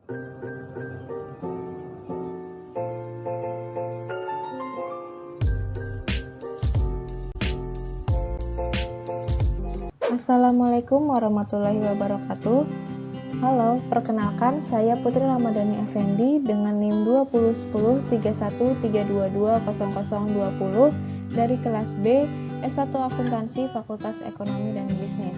Assalamualaikum warahmatullahi wabarakatuh. Halo, perkenalkan saya Putri Ramadhani Effendi dengan NIM 20103132200020 dari kelas B S1 Akuntansi Fakultas Ekonomi dan Bisnis.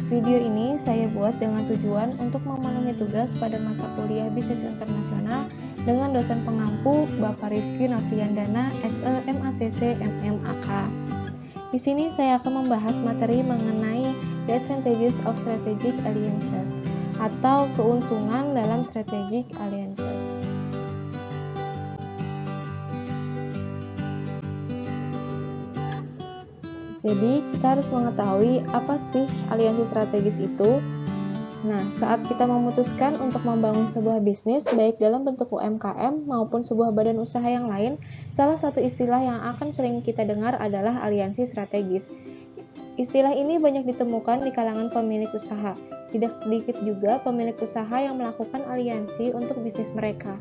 Video ini saya buat dengan tujuan untuk memenuhi tugas pada mata kuliah Bisnis Internasional dengan dosen pengampu Bapak Rifki Nofriandana, SE MACC MMAK. Di sini saya akan membahas materi mengenai the advantages of strategic alliances atau keuntungan dalam strategic alliances. Jadi, kita harus mengetahui apa sih aliansi strategis itu. Nah, saat kita memutuskan untuk membangun sebuah bisnis, baik dalam bentuk UMKM maupun sebuah badan usaha yang lain, salah satu istilah yang akan sering kita dengar adalah aliansi strategis. Istilah ini banyak ditemukan di kalangan pemilik usaha. Tidak sedikit juga pemilik usaha yang melakukan aliansi untuk bisnis mereka.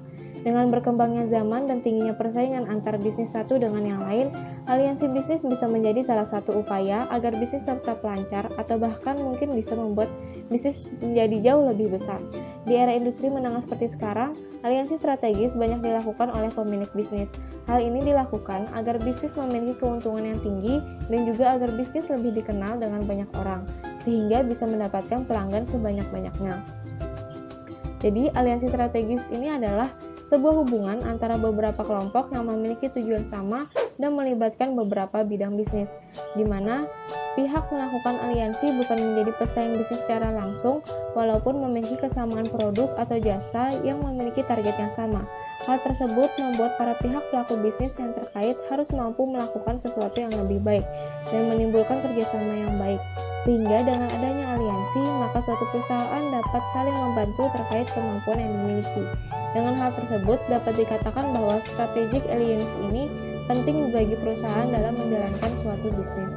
Dengan berkembangnya zaman dan tingginya persaingan antar bisnis satu dengan yang lain, aliansi bisnis bisa menjadi salah satu upaya agar bisnis tetap lancar atau bahkan mungkin bisa membuat bisnis menjadi jauh lebih besar. Di era industri menengah seperti sekarang, aliansi strategis banyak dilakukan oleh pemilik bisnis. Hal ini dilakukan agar bisnis memiliki keuntungan yang tinggi dan juga agar bisnis lebih dikenal dengan banyak orang, sehingga bisa mendapatkan pelanggan sebanyak-banyaknya. Jadi, aliansi strategis ini adalah sebuah hubungan antara beberapa kelompok yang memiliki tujuan sama dan melibatkan beberapa bidang bisnis, di mana pihak melakukan aliansi bukan menjadi pesaing bisnis secara langsung, walaupun memiliki kesamaan produk atau jasa yang memiliki target yang sama. Hal tersebut membuat para pihak pelaku bisnis yang terkait harus mampu melakukan sesuatu yang lebih baik dan menimbulkan kerjasama yang baik. Sehingga dengan adanya aliansi, maka suatu perusahaan dapat saling membantu terkait kemampuan yang dimiliki. Dengan hal tersebut, dapat dikatakan bahwa strategic alliance ini penting bagi perusahaan dalam menjalankan suatu bisnis.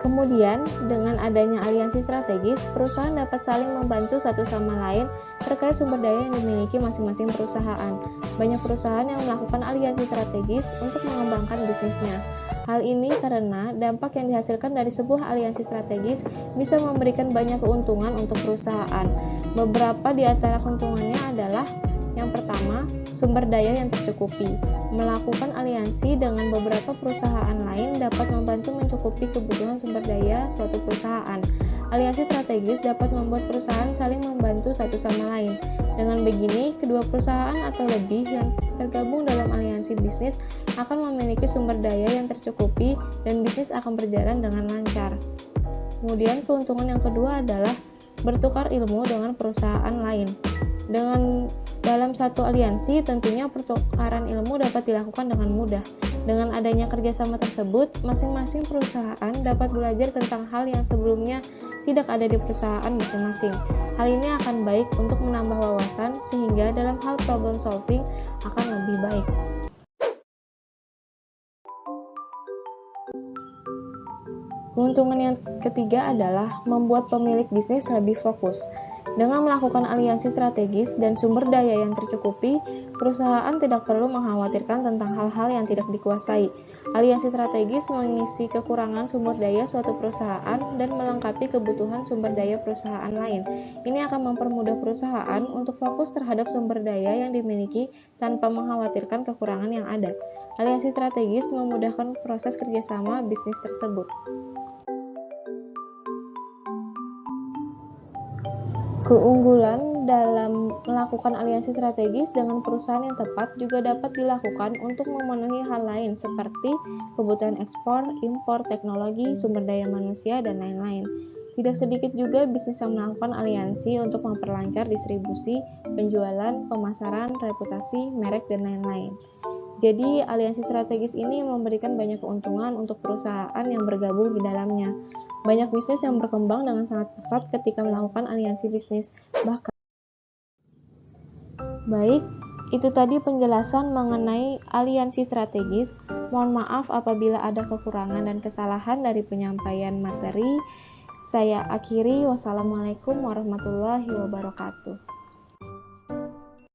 Kemudian, dengan adanya aliansi strategis, perusahaan dapat saling membantu satu sama lain terkait sumber daya yang dimiliki masing-masing perusahaan. Banyak perusahaan yang melakukan aliansi strategis untuk mengembangkan bisnisnya. Hal ini karena dampak yang dihasilkan dari sebuah aliansi strategis bisa memberikan banyak keuntungan untuk perusahaan. Beberapa di antara keuntungannya adalah yang pertama, sumber daya yang tercukupi. Melakukan aliansi dengan beberapa perusahaan lain dapat membantu mencukupi kebutuhan sumber daya suatu perusahaan. Aliansi strategis dapat membuat perusahaan saling membantu satu sama lain. Dengan begini, kedua perusahaan atau lebih yang tergabung dalam aliansi bisnis akan memiliki sumber daya yang tercukupi dan bisnis akan berjalan dengan lancar. Kemudian keuntungan yang kedua adalah bertukar ilmu dengan perusahaan lain. Dalam satu aliansi, tentunya pertukaran ilmu dapat dilakukan dengan mudah. Dengan adanya kerjasama tersebut, masing-masing perusahaan dapat belajar tentang hal yang sebelumnya tidak ada di perusahaan masing-masing. Hal ini akan baik untuk menambah wawasan, sehingga dalam hal problem solving akan lebih baik. Keuntungan yang ketiga adalah membuat pemilik bisnis lebih fokus. Dengan melakukan aliansi strategis dan sumber daya yang tercukupi, perusahaan tidak perlu mengkhawatirkan tentang hal-hal yang tidak dikuasai. Aliansi strategis mengisi kekurangan sumber daya suatu perusahaan dan melengkapi kebutuhan sumber daya perusahaan lain. Ini akan mempermudah perusahaan untuk fokus terhadap sumber daya yang dimiliki tanpa mengkhawatirkan kekurangan yang ada. Aliansi strategis memudahkan proses kerjasama bisnis tersebut. Keunggulan dalam melakukan aliansi strategis dengan perusahaan yang tepat juga dapat dilakukan untuk memenuhi hal lain seperti kebutuhan ekspor, impor, teknologi, sumber daya manusia, dan lain-lain. Tidak sedikit juga bisnis yang melakukan aliansi untuk memperlancar distribusi, penjualan, pemasaran, reputasi, merek, dan lain-lain. Jadi, aliansi strategis ini memberikan banyak keuntungan untuk perusahaan yang bergabung di dalamnya. Banyak bisnis yang berkembang dengan sangat pesat ketika melakukan aliansi bisnis. Baik, itu tadi penjelasan mengenai aliansi strategis. Mohon maaf apabila ada kekurangan dan kesalahan dari penyampaian materi. Saya akhiri, wassalamualaikum warahmatullahi wabarakatuh.